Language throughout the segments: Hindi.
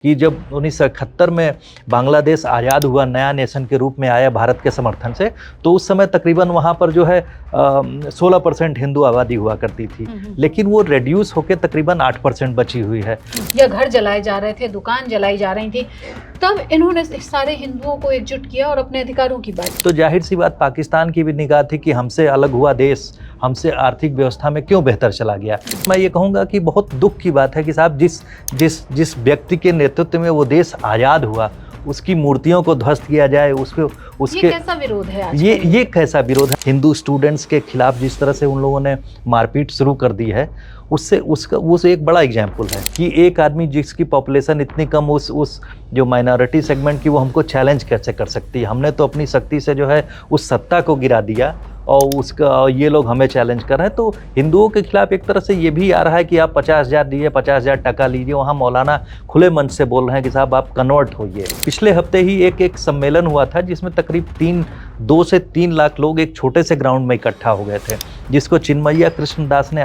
कि जब 1971 में बांग्लादेश आज़ाद हुआ, नया नेशन के रूप में आया भारत के समर्थन से, तो उस समय तकरीबन वहाँ पर जो है 16% हिंदू आबादी हुआ करती थी, लेकिन वो रेड्यूस होकर तकरीबन 8% बची हुई है। या घर जलाए जा रहे थे, दुकान जलाई जा रही थी, तब इन्होंने सारे हिंदुओं को एकजुट किया और अपने अधिकारों की बात। तो जाहिर सी बात, पाकिस्तान की भी निगाह थी कि हमसे अलग हुआ देश हमसे आर्थिक व्यवस्था में क्यों बेहतर चला गया। मैं ये कहूँगा कि बहुत दुख की बात है कि साहब जिस व्यक्ति के नेतृत्व में वो देश आज़ाद हुआ, उसकी मूर्तियों को ध्वस्त किया जाए, उसके ये कैसा विरोध है आज? ये कैसा विरोध है। हिंदू स्टूडेंट्स के खिलाफ जिस तरह से उन लोगों ने मारपीट शुरू कर दी है, उससे एक बड़ा एग्जाम्पल है कि एक आदमी जिसकी पॉपुलेशन इतनी कम, उस जो माइनॉरिटी सेगमेंट की, वो हमको चैलेंज कैसे कर सकती है। हमने तो अपनी शक्ति से जो है उस सत्ता को गिरा दिया और ये लोग हमें चैलेंज कर रहे हैं। तो हिंदुओं के खिलाफ एक तरह से ये भी आ रहा है कि आप 50,000 दीजिए, 50,000 टका लीजिए। वहाँ मौलाना खुले मन से बोल रहे हैं कि साहब आप कन्वर्ट होइए। पिछले हफ्ते ही एक सम्मेलन हुआ था जिसमें तकरीब 2 से 3 लाख लोग एक छोटे से ग्राउंड में इकट्ठा हो गए थे, जिसको चिन्मय्या कृष्णदास ने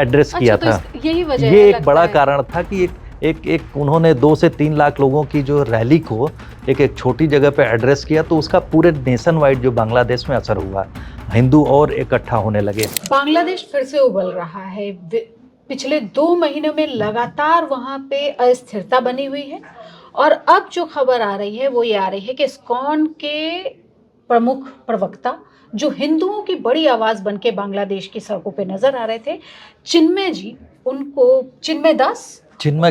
एड्रेस किया था। यही वजह ये एक बड़ा कारण था कि एक उन्होंने 2 से 3 लाख लोगों की जो रैली को एक छोटी जगह पे एड्रेस किया, तो उसका पूरे नेशन वाइड जो बांग्लादेश में असर हुआ, हिंदू और इकट्ठा होने लगे। बांग्लादेश फिर से उबल रहा है। पिछले 2 महीनों में लगातार वहाँ पे अस्थिरता बनी हुई है, और अब जो खबर आ रही है वो ये आ रही है कि इस्कॉन के प्रमुख प्रवक्ता, जो हिंदुओं की बड़ी आवाज बन के बांग्लादेश की सड़कों पे नजर आ रहे थे, चिन्मय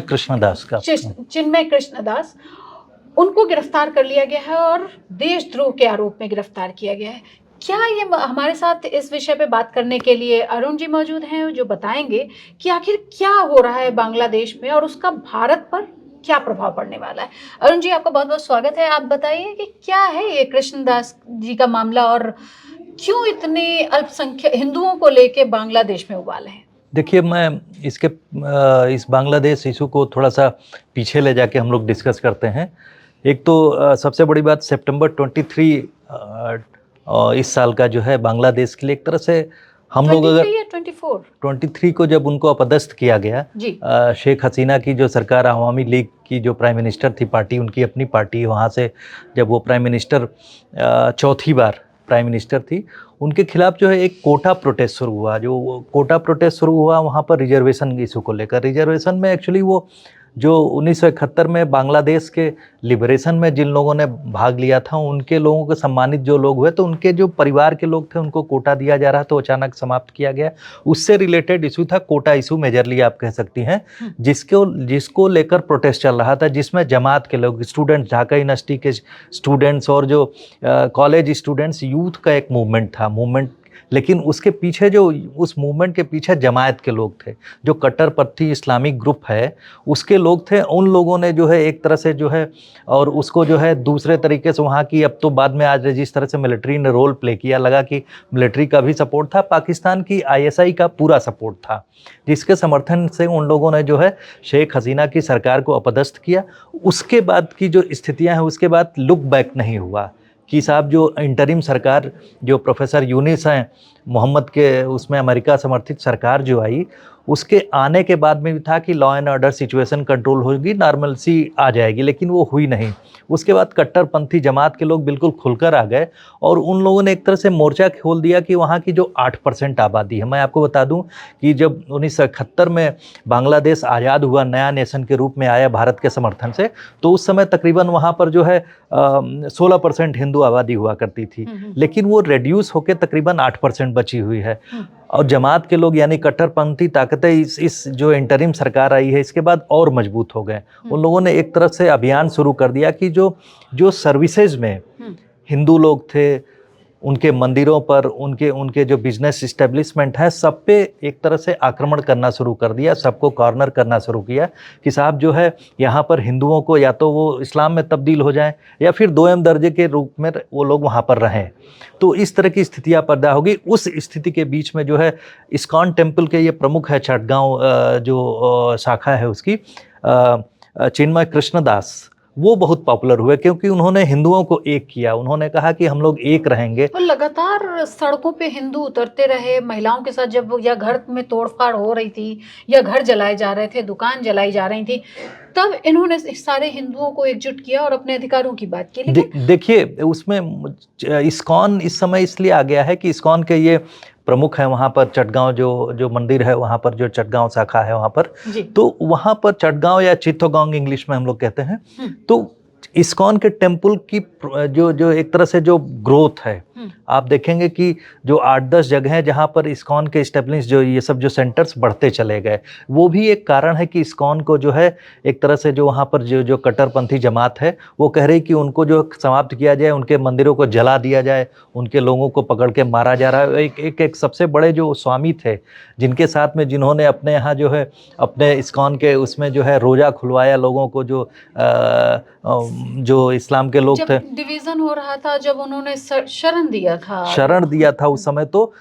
कृष्णदास, उनको गिरफ्तार कर लिया गया है और देशद्रोह के आरोप में गिरफ्तार किया गया है। क्या ये हमारे साथ इस विषय पे बात करने के लिए अरुण जी मौजूद हैं, जो बताएंगे कि आखिर क्या हो रहा है बांग्लादेश में और उसका भारत पर क्या प्रभाव पड़ने वाला है। अरुण जी, आपका बहुत बहुत स्वागत है। आप बताइए कि क्या है ये कृष्णदास जी का मामला और क्यों इतने अल्पसंख्यक हिंदुओं को लेके बांग्लादेश में उबाल है। देखिए, मैं इस बांग्लादेश इशू को थोड़ा सा पीछे ले जाके हम लोग डिस्कस करते हैं। एक तो सबसे बड़ी बात, सितंबर 23 इस साल का जो है बांग्लादेश के लिए एक तरह से हम लोग, अगर 23 को जब उनको अपदस्थ किया गया, शेख हसीना की जो सरकार, अवामी लीग की जो प्राइम मिनिस्टर थी पार्टी, उनकी अपनी पार्टी, वहाँ से जब वो प्राइम मिनिस्टर चौथी बार प्राइम मिनिस्टर थी, उनके खिलाफ जो है एक कोटा प्रोटेस्ट शुरू हुआ। जो कोटा प्रोटेस्ट शुरू हुआ वहाँ पर रिजर्वेशन इशू को लेकर। रिजर्वेशन में एक्चुअली वो जो 1971 में बांग्लादेश के लिबरेशन में जिन लोगों ने भाग लिया था, उनके लोगों को सम्मानित जो लोग हुए, तो उनके जो परिवार के लोग थे उनको कोटा दिया जा रहा था, तो अचानक समाप्त किया गया। उससे रिलेटेड इशू था, कोटा इशू मेजरली आप कह सकती हैं, जिसको लेकर प्रोटेस्ट चल रहा था, जिसमें जमात के लोग, स्टूडेंट्स, ढाका यूनिवर्सिटी के स्टूडेंट्स और जो कॉलेज स्टूडेंट्स, यूथ का एक मूवमेंट था। लेकिन उसके पीछे उस मूवमेंट के पीछे जमायत के लोग थे, जो कट्टरपंथी इस्लामिक ग्रुप है उसके लोग थे। उन लोगों ने जो है एक तरह से जो है, और उसको जो है दूसरे तरीके से वहाँ की, अब तो बाद में आज जिस तरह से मिलिट्री ने रोल प्ले किया, लगा कि मिलिट्री का भी सपोर्ट था, पाकिस्तान की ISI का पूरा सपोर्ट था, जिसके समर्थन से उन लोगों ने जो है शेख हसीना की सरकार को अपदस्थ किया। उसके बाद की जो स्थितियाँ हैं, उसके बाद लुक बैक नहीं हुआ कि साहब जो इंटरिम सरकार, जो प्रोफेसर यूनिस हैं मोहम्मद के, उसमें अमेरिका समर्थित सरकार जो आई, उसके आने के बाद में भी था कि law and order situation control होगी, नॉर्मलसी आ जाएगी, लेकिन वो हुई नहीं। उसके बाद कट्टरपंथी जमात के लोग बिल्कुल खुलकर आ गए और उन लोगों ने एक तरह से मोर्चा खोल दिया कि वहाँ की जो 8% आबादी है, मैं आपको बता दूं कि जब 1971 में बांग्लादेश आज़ाद हुआ, नया नेशन के रूप में आया भारत के समर्थन से, तो उस समय तकरीबन वहाँ पर जो है 16% हिंदू आबादी हुआ करती थी, लेकिन वो रेड्यूस होकर तकरीबन 8% बची हुई है। और जमात के लोग यानी कट्टरपंथी ताकतें इस जो इंटरिम सरकार आई है इसके बाद और मजबूत हो गए। उन लोगों ने एक तरह से अभियान शुरू कर दिया कि जो सर्विसेज में हिंदू लोग थे, उनके मंदिरों पर, उनके जो बिजनेस इस्टेब्लिशमेंट है, सब पे एक तरह से आक्रमण करना शुरू कर दिया, सबको कॉर्नर करना शुरू किया कि साहब जो है यहाँ पर हिंदुओं को या तो वो इस्लाम में तब्दील हो जाएं या फिर दोयम दर्जे के रूप में वो लोग वहाँ पर रहें। तो इस तरह की स्थितियाँ पैदा होगी। उस स्थिति के बीच में जो है इस्कॉन टेम्पल के ये प्रमुख है, चटगांव जो शाखा है उसकी, चिन्मय कृष्णदास, वो बहुत पॉपुलर हुए, क्योंकि उन्होंने हिंदुओं को एक किया। उन्होंने कहा कि हम लोग एक रहेंगे। और लगातार सड़कों पे हिंदू उतरते रहे महिलाओं के साथ, जब या घर में तोड़फाड़ हो रही थी या घर जलाए जा रहे थे, दुकान जलाई जा रही थी, तब इन्होंने इस सारे हिंदुओं को एकजुट किया और अपने अधिकारों की बात की। लेकिन देखिए, उसमें इस्कॉन इस समय इसलिए आ गया है कि इस्कॉन के ये प्रमुख है वहाँ पर, चटगांव जो मंदिर है वहाँ पर, जो चटगांव शाखा है वहाँ पर, तो वहाँ पर चटगांव या चित्तोगांग इंग्लिश में हम लोग कहते हैं, तो इस्कॉन के टेम्पल की जो एक तरह से जो ग्रोथ है, आप देखेंगे कि जो 8-10 जगह हैं जहाँ पर इस्कॉन के स्टेब्लिश जो ये सब जो सेंटर्स बढ़ते चले गए, वो भी एक कारण है कि इस्कॉन को जो है एक तरह से जो वहाँ पर जो कट्टरपंथी जमात है वो कह रही कि उनको जो समाप्त किया जाए, उनके मंदिरों को जला दिया जाए, उनके लोगों को पकड़ के मारा जा रहा है। एक सबसे बड़े जो स्वामी थे जिनके साथ में, जिन्होंने अपने यहाँ जो है अपने इस्कॉन के उसमें जो है रोज़ा खुलवाया लोगों को, जो इस्लाम के लोग थे, डिवीजन हो रहा था, जब उन्होंने शरण दिया था उस समय, तो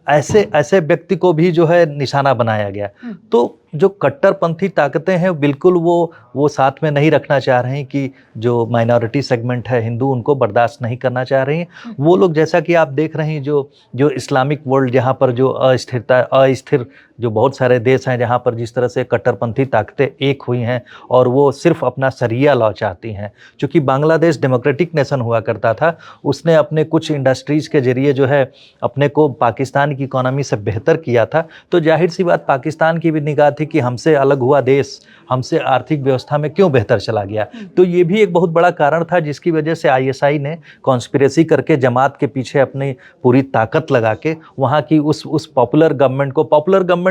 ऐसे व्यक्ति को भी जो है निशाना बनाया गया। तो जो कट्टरपंथी ताकतें हैं बिल्कुल वो साथ में नहीं रखना चाह रहे हैं कि जो माइनॉरिटी सेगमेंट है हिंदू, उनको बर्दाश्त नहीं करना चाह रही हैं। वो लोग, जैसा कि आप देख रहे हैं, जो इस्लामिक वर्ल्ड, जहाँ पर जो अस्थिर जो बहुत सारे देश हैं जहाँ पर जिस तरह से कट्टरपंथी ताकतें एक हुई हैं और वो सिर्फ अपना शरिया लॉ चाहती हैं। चूँकि बांग्लादेश डेमोक्रेटिक नेशन हुआ करता था, उसने अपने कुछ इंडस्ट्रीज़ के जरिए जो है अपने को पाकिस्तान की इकोनॉमी से बेहतर किया था, तो जाहिर सी बात पाकिस्तान की भी निगाह थी कि हमसे अलग हुआ देश हमसे आर्थिक व्यवस्था में क्यों बेहतर चला गया। तो ये भी एक बहुत बड़ा कारण था जिसकी वजह से आईएसआई ने कॉन्स्पिरेसी करके जमात के पीछे अपनी पूरी ताकत लगा के वहाँ की उस पॉपुलर गवर्नमेंट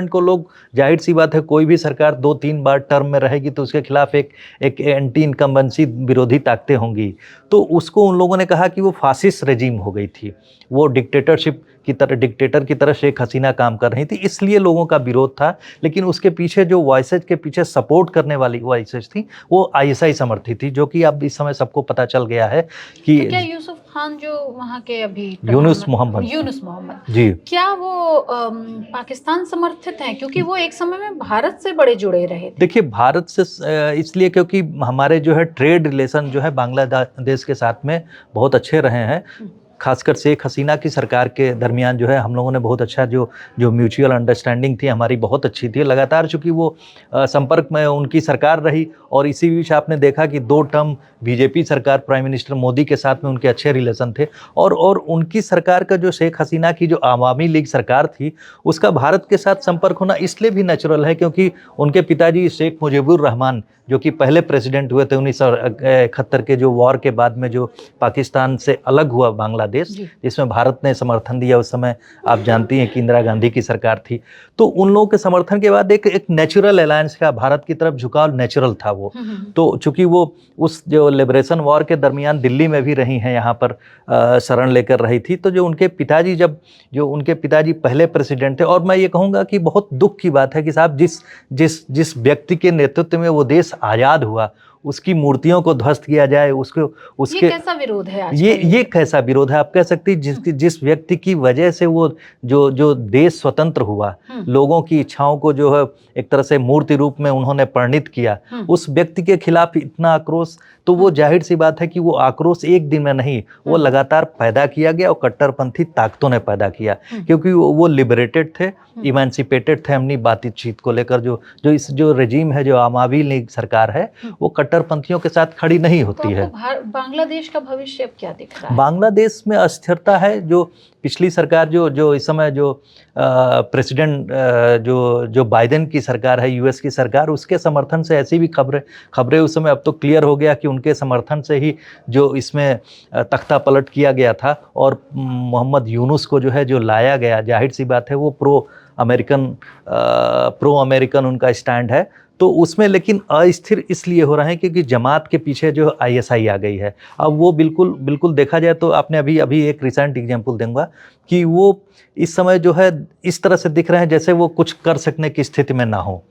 को लोग, जाहिर सी बात है, कोई भी सरकार 2-3 बार टर्म में रहेगी तो उसके खिलाफ एक एंटी इनकम्बेंसी विरोधी ताकतें होंगी। तो उसको उन लोगों ने कहा कि वो फासिस्ट रेजिम हो गई थी, वो डिक्टेटर की तरह शेख हसीना काम कर रही थी, इसलिए लोगों का विरोध था। लेकिन उसके पीछे जो वॉइसेज के पीछे सपोर्ट करने वाली वॉइसेज थी वो आईएसआई समर्थित थी, जो कि अब इस समय सबको पता चल गया है कि तो क्या यूसुफ खान जो वहाँ के अभी यूनुस मोहम्मद जी, क्या वो पाकिस्तान समर्थित हैं? क्योंकि वो एक समय में भारत से बड़े जुड़े रहे थे। देखिए, भारत से इसलिए क्योंकि हमारे जो है ट्रेड रिलेशन जो है बांग्लादेश के साथ में बहुत अच्छे रहे हैं। खासकर शेख हसीना की सरकार के दरमियान जो है हम लोगों ने बहुत अच्छा जो म्यूचुअल अंडरस्टैंडिंग थी हमारी बहुत अच्छी थी। लगातार चूँकि वो संपर्क में उनकी सरकार रही और इसी बीच आपने देखा कि 2 टर्म बीजेपी सरकार प्राइम मिनिस्टर मोदी के साथ में उनके अच्छे रिलेशन थे। और उनकी सरकार का जो शेख हसीना की जो आवामी लीग सरकार थी उसका भारत के साथ संपर्क होना इसलिए भी नेचुरल है क्योंकि उनके पिताजी शेख मुजीबुर रहमान जो कि पहले प्रेसिडेंट हुए थे 1971 के जो वॉर के बाद में जो पाकिस्तान से अलग हुआ बांग्लादेश, जिसमें भारत ने समर्थन दिया। उस समय आप जानती हैं कि इंदिरा गांधी की सरकार थी। तो उन लोगों के समर्थन के बाद एक नेचुरल अलायंस का भारत की तरफ झुकाव नेचुरल था वो। तो चूंकि वो उस जो लिबरेशन वॉर के दरमियान दिल्ली में भी रही हैं, यहाँ पर शरण लेकर रही थी, तो जो उनके पिताजी पहले प्रेसिडेंट थे। और मैं ये कहूँगा कि बहुत दुख की बात है कि साहब जिस व्यक्ति के नेतृत्व में वो देश आज़ाद हुआ उसकी मूर्तियों को ध्वस्त किया जाए, उसके ये कैसा विरोध है आज? ये कैसा विरोध है आप कह सकती हैं? जिस व्यक्ति की वजह से वो जो देश स्वतंत्र हुआ, लोगों की इच्छाओं को जो है एक तरह से मूर्ति रूप में उन्होंने परिणित किया, उस व्यक्ति के खिलाफ इतना आक्रोश, तो वो जाहिर सी बात है कि वो आक्रोश एक दिन में नहीं, वो लगातार पैदा किया गया और कट्टरपंथी ताकतों ने पैदा किया, क्योंकि वो लिबरेटेड थे, इमेंसिपेटेड थे अपनी बातचीत को लेकर। जो रेजिम है, जो आवामी लीग सरकार है, वो कट्टरपंथियों के साथ खड़ी नहीं होती है। बांग्लादेश का भविष्य अब क्या दिख रहा है? बांग्लादेश में अस्थिरता है। जो पिछली सरकार जो इस समय जो प्रेसिडेंट जो बाइडेन की सरकार है, यूएस की सरकार, उसके समर्थन से ऐसी भी खबरें उस समय, अब तो क्लियर हो गया कि उनके समर्थन से ही जो इसमें तख्ता पलट किया गया था और मोहम्मद यूनुस को जो लाया गया, जाहिर सी बात है वो प्रो अमेरिकन उनका स्टैंड है। तो उसमें लेकिन अस्थिर इसलिए हो रहे हैं क्योंकि जमात के पीछे जो आईएसआई आ गई है। अब वो बिल्कुल देखा जाए तो आपने अभी एक रिसेंट एग्जांपल दूंगा कि वो इस समय जो है इस तरह से दिख रहे हैं जैसे वो कुछ कर सकने की स्थिति में ना हो।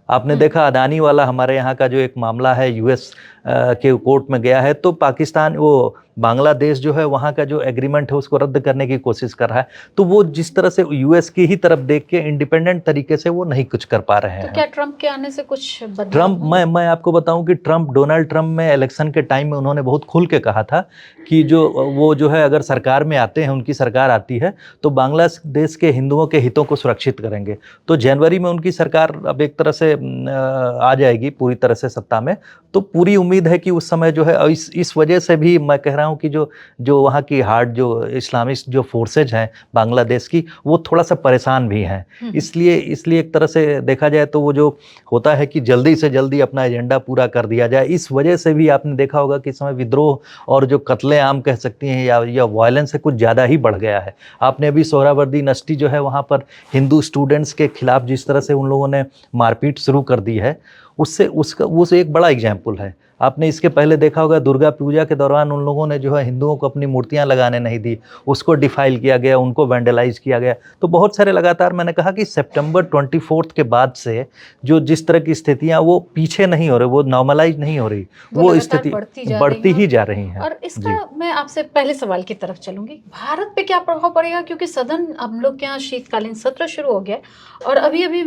आपने देखा अदानी वाला हमारे यहाँ का जो एक मामला है यूएस के कोर्ट में गया है, तो पाकिस्तान वो बांग्लादेश जो है वहाँ का जो एग्रीमेंट है उसको रद्द करने की कोशिश कर रहा है। तो वो जिस तरह से यूएस की ही तरफ देख के इंडिपेंडेंट तरीके से वो नहीं कुछ कर पा रहे हैं। तो क्या ट्रंप के आने से कुछ बदलाव ट्रंप, होगा? मैं आपको बताऊं कि डोनाल्ड ट्रंप में इलेक्शन के टाइम में उन्होंने बहुत खुल के कहा था कि वो जो है अगर सरकार में आते हैं, उनकी सरकार आती है तो बांग्लादेश के हिंदुओं के हितों को सुरक्षित करेंगे। तो जनवरी में उनकी सरकार अब एक तरह से आ जाएगी पूरी तरह से सत्ता में। तो पूरी उम्मीद है कि उस समय जो है इस वजह से भी मैं कह रहा हूँ कि जो वहाँ की हार्ड जो इस्लामिस्ट जो फोर्सेज हैं बांग्लादेश की, वो थोड़ा सा परेशान भी हैं। इसलिए एक तरह से देखा जाए तो वो जो होता है कि जल्दी से जल्दी अपना एजेंडा पूरा कर दिया जाए, इस वजह से भी आपने देखा होगा कि इस समय विद्रोह और जो कत्लेआम कह सकती हैं या वायलेंस है कुछ ज़्यादा ही बढ़ गया है। आपने अभी सोहरावर्दी यूनिवर्सिटी जो है वहाँ पर हिंदू स्टूडेंट्स के खिलाफ जिस तरह से उन लोगों ने मारपीट शुरू कर दी है, वो एक बड़ा एग्जाम्पल है। आपने इसके पहले देखा होगा दुर्गा पूजा के दौरान उन लोगों ने जो है हिंदुओं को अपनी मूर्तियां लगाने नहीं दी, उसको डिफाइल किया गया, उनको वैंडलाइज किया गया। तो बहुत सारे लगातार मैंने कहा कि सितंबर 24 के बाद से जो जिस तरह की स्थितियां वो पीछे नहीं हो रही, वो नॉर्मलाइज नहीं हो रही, वो स्थिति बढ़ती ही जा रही है। और इसका मैं आपसे पहले सवाल की तरफ चलूंगी, भारत पे क्या प्रभाव पड़ेगा? क्योंकि सदन हम लोग के यहाँ शीतकालीन सत्र शुरू हो गया और अभी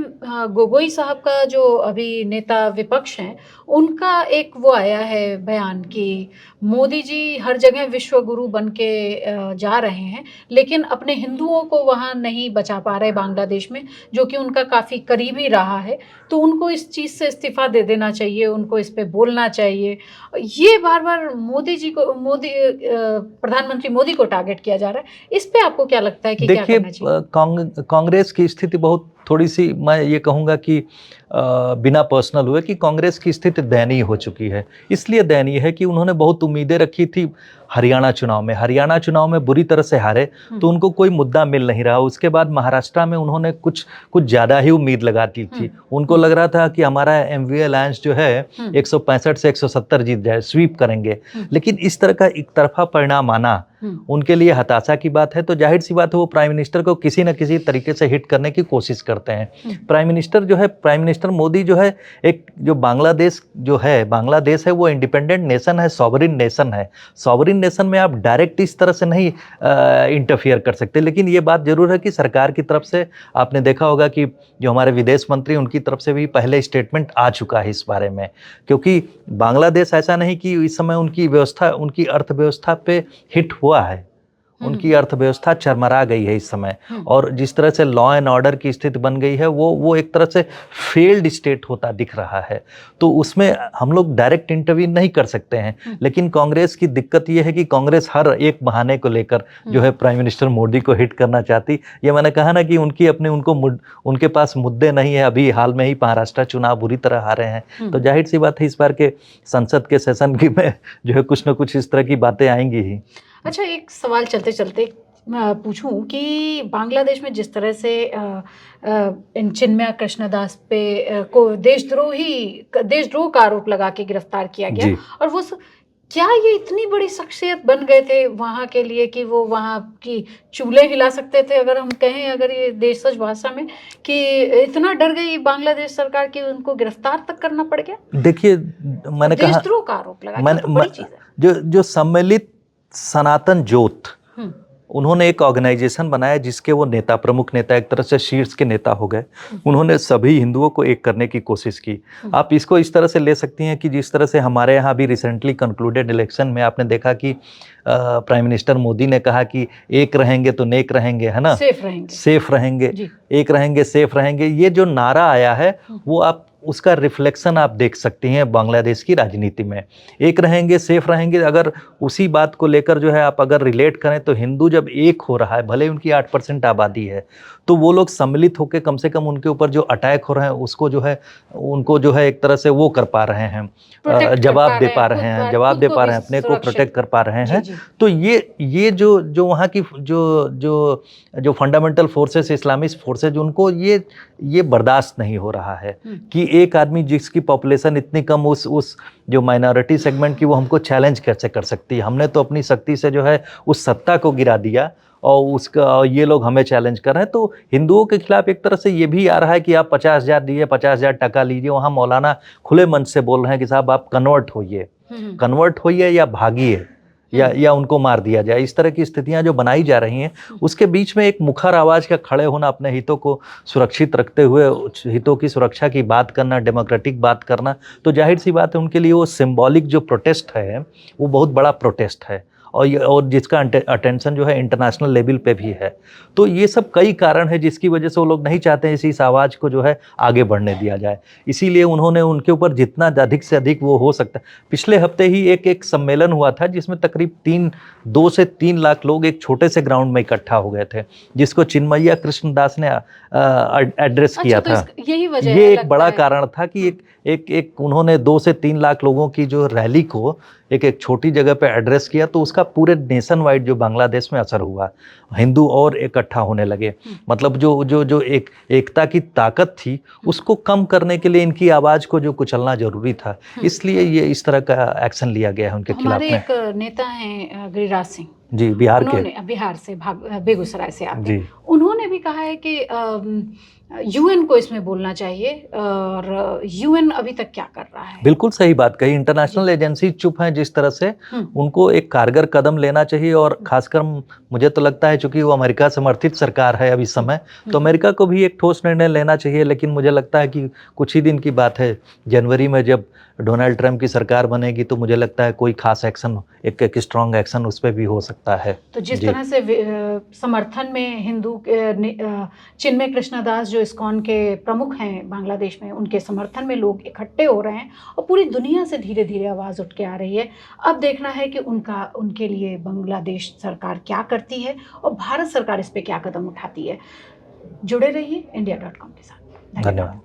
गोगोई साहब का जो अभी नेता विपक्ष हैं उनका एक वो आया है बयान कि मोदी जी हर जगह विश्व गुरु बन के जा रहे हैं, लेकिन अपने हिंदुओं को वहाँ नहीं बचा पा रहे बांग्लादेश में, जो कि उनका काफ़ी करीबी रहा है। तो उनको इस चीज़ से इस्तीफा दे देना चाहिए, उनको इस पे बोलना चाहिए। ये बार बार प्रधानमंत्री मोदी को टारगेट किया जा रहा है। इस पे आपको क्या लगता है कि क्या करना चाहिए? देखिए, कांग्रेस की स्थिति बहुत थोड़ी सी, मैं ये कहूँगा कि बिना पर्सनल हुए कि कांग्रेस की स्थिति दयनीय हो चुकी है। इसलिए दयनीय है कि उन्होंने बहुत उम्मीदें रखी थी हरियाणा चुनाव में बुरी तरह से हारे, तो उनको कोई मुद्दा मिल नहीं रहा। उसके बाद महाराष्ट्र में उन्होंने कुछ ज़्यादा ही उम्मीद लगा दी थी। उनको लग रहा था कि हमारा एमवी अलायंस जो है 165 से 170 जीत जाए, स्वीप करेंगे। लेकिन इस तरह का एक तरफा परिणाम आना उनके लिए हताशा की बात है। तो जाहिर सी बात है वो प्राइम मिनिस्टर को किसी न किसी तरीके से हिट करने की कोशिश करते हैं। प्राइम मिनिस्टर मोदी जो है, एक जो बांग्लादेश है वो इंडिपेंडेंट नेशन है, सॉवरिन नेशन है। सॉवरिन नेशन में आप डायरेक्ट इस तरह से नहीं इंटरफियर कर सकते। लेकिन ये बात जरूर है कि सरकार की तरफ से आपने देखा होगा कि जो हमारे विदेश मंत्री, उनकी तरफ से भी पहले स्टेटमेंट आ चुका है इस बारे में। क्योंकि बांग्लादेश ऐसा नहीं कि इस समय उनकी अर्थव्यवस्था पे हिट हुआ है, उनकी अर्थव्यवस्था चरमरा गई है इस समय। और जिस तरह से लॉ एंड ऑर्डर की स्थिति बन गई है वो एक तरह से फेल्ड स्टेट होता दिख रहा है। तो उसमें हम लोग डायरेक्ट इंटरवीन नहीं कर सकते हैं। लेकिन कांग्रेस की दिक्कत ये है कि कांग्रेस हर एक बहाने को लेकर जो है प्राइम मिनिस्टर मोदी को हिट करना चाहती। ये मैंने कहा ना कि उनके पास मुद्दे नहीं है। अभी हाल में ही महाराष्ट्र चुनाव बुरी तरह हारे हैं, तो जाहिर सी बात है इस बार के संसद के सेशन की में जो है कुछ न कुछ इस तरह की बातें आएंगी ही। अच्छा, एक सवाल चलते चलते मैं पूछूं कि बांग्लादेश में जिस तरह से इन चिन्मया कृष्णदास पे को देशद्रोह का आरोप लगा के गिरफ्तार किया गया, और वो क्या ये इतनी बड़ी शख्सियत बन गए थे वहाँ के लिए कि वो वहाँ की चूल्हे हिला सकते थे, अगर हम कहें, अगर ये देशज भाषा में, कि इतना डर गई बांग्लादेश सरकार कि उनको गिरफ्तार तक करना पड़ गया? देखिए, मैंने कहा देशद्रोह का आरोप लगा, तो बड़ी चीज़ है। जो सम्मिलित सनातन ज्योत, उन्होंने एक ऑर्गेनाइजेशन बनाया जिसके वो प्रमुख नेता, एक तरह से शीर्ष के नेता हो गए। उन्होंने सभी हिंदुओं को एक करने की कोशिश की। आप इसको इस तरह से ले सकती हैं कि जिस तरह से हमारे यहाँ भी रिसेंटली कंक्लूडेड इलेक्शन में आपने देखा कि प्राइम मिनिस्टर मोदी ने कहा कि एक रहेंगे तो नेक रहेंगे, है ना, सेफ रहेंगे, एक रहेंगे सेफ रहेंगे। ये जो नारा आया है वो आप उसका रिफ्लेक्शन आप देख सकते हैं बांग्लादेश की राजनीति में। एक रहेंगे सेफ रहेंगे, अगर उसी बात को लेकर जो है आप अगर रिलेट करें तो हिंदू जब एक हो रहा है, भले उनकी 8% आबादी है, तो वो लोग सम्मिलित होकर कम से कम उनके ऊपर जो अटैक हो रहे हैं उसको जो है उनको जो है एक तरह से वो कर पा रहे हैं, जवाब दे पा रहे हैं, अपने को प्रोटेक्ट कर पा रहे हैं। तो ये जो वहाँ की जो फंडामेंटल फोर्सेस, इस्लामिस्ट फोर्सेस, उनको ये बर्दाश्त नहीं हो रहा है कि एक आदमी जिसकी पॉपुलेशन इतनी कम उस जो माइनॉरिटी सेगमेंट की, वो हमको चैलेंज कैसे कर सकती है? हमने तो अपनी शक्ति से जो है उस सत्ता को गिरा दिया और उसका ये लोग हमें चैलेंज कर रहे हैं। तो हिंदुओं के खिलाफ एक तरह से ये भी आ रहा है कि आप 50,000 दीजिए, 50,000 टका लीजिए। वहाँ मौलाना खुले मन से बोल रहे हैं कि साहब आप कन्वर्ट होइए या भागिए या उनको मार दिया जाए। इस तरह की स्थितियां जो बनाई जा रही हैं, उसके बीच में एक मुखर आवाज का खड़े होना, अपने हितों को सुरक्षित रखते हुए हितों की सुरक्षा की बात करना, डेमोक्रेटिक बात करना, तो जाहिर सी बात है उनके लिए वो सिंबॉलिक जो प्रोटेस्ट है वो बहुत बड़ा प्रोटेस्ट है और जिसका अटेंशन जो है इंटरनेशनल लेवल पे भी है। तो ये सब कई कारण है जिसकी वजह से वो लोग नहीं चाहते हैं इस आवाज़ को जो है आगे बढ़ने दिया जाए। इसीलिए उन्होंने उनके ऊपर जितना अधिक से अधिक वो हो सकता है। पिछले हफ्ते ही एक सम्मेलन हुआ था जिसमें तकरीब 2 से 3 लाख लोग एक छोटे से ग्राउंड में इकट्ठा हो गए थे, जिसको चिन्मय्या कृष्णदास ने एड्रेस किया था। यही वजह ये एक बड़ा कारण था कि एक उन्होंने 2 से 3 लाख लोगों की जो रैली को एक छोटी जगह पे एड्रेस किया, तो उसका पूरे नेशन वाइड जो बांग्लादेश में असर हुआ, हिंदू और इकट्ठा होने लगे। मतलब जो एकता की ताकत थी उसको कम करने के लिए इनकी आवाज़ को जो कुचलना जरूरी था, इसलिए ये इस तरह का एक्शन लिया गया है उनके खिलाफ में। हमारे एक नेता हैं गिरिराज सिंह जी, बिहार से बेगूसराय से आते हैं। उन्होंने भी कहा है कि यूएन को इसमें बोलना चाहिए और यूएन अभी तक क्या कर रहा है। बिल्कुल सही बात कही। इंटरनेशनल एजेंसी चुप हैं जिस तरह से, उनको एक कारगर कदम लेना चाहिए। और खासकर मुझे तो लगता है चूंकि वो अमेरिका समर्थित सरकार है अभी समय, तो अमेरिका को भी एक ठोस निर्णय लेना चाहिए। लेकिन मुझे लगता है कि कुछ ही दिन की बात है, जनवरी में जब डोनाल्ड ट्रंप की सरकार बनेगी, तो मुझे लगता है कोई खास एक्शन, एक स्ट्रॉन्ग एक्शन उस पर भी हो सकता है। तो जिस तरह से समर्थन में हिंदू चिन्मय कृष्णदास जो इस्कॉन के प्रमुख हैं बांग्लादेश में, उनके समर्थन में लोग इकट्ठे हो रहे हैं और पूरी दुनिया से धीरे धीरे आवाज़ उठ के आ रही है। अब देखना है कि उनके लिए बांग्लादेश सरकार क्या करती है और भारत सरकार इस पे क्या कदम उठाती है। जुड़े रहिए India.com के साथ। धन्यवाद।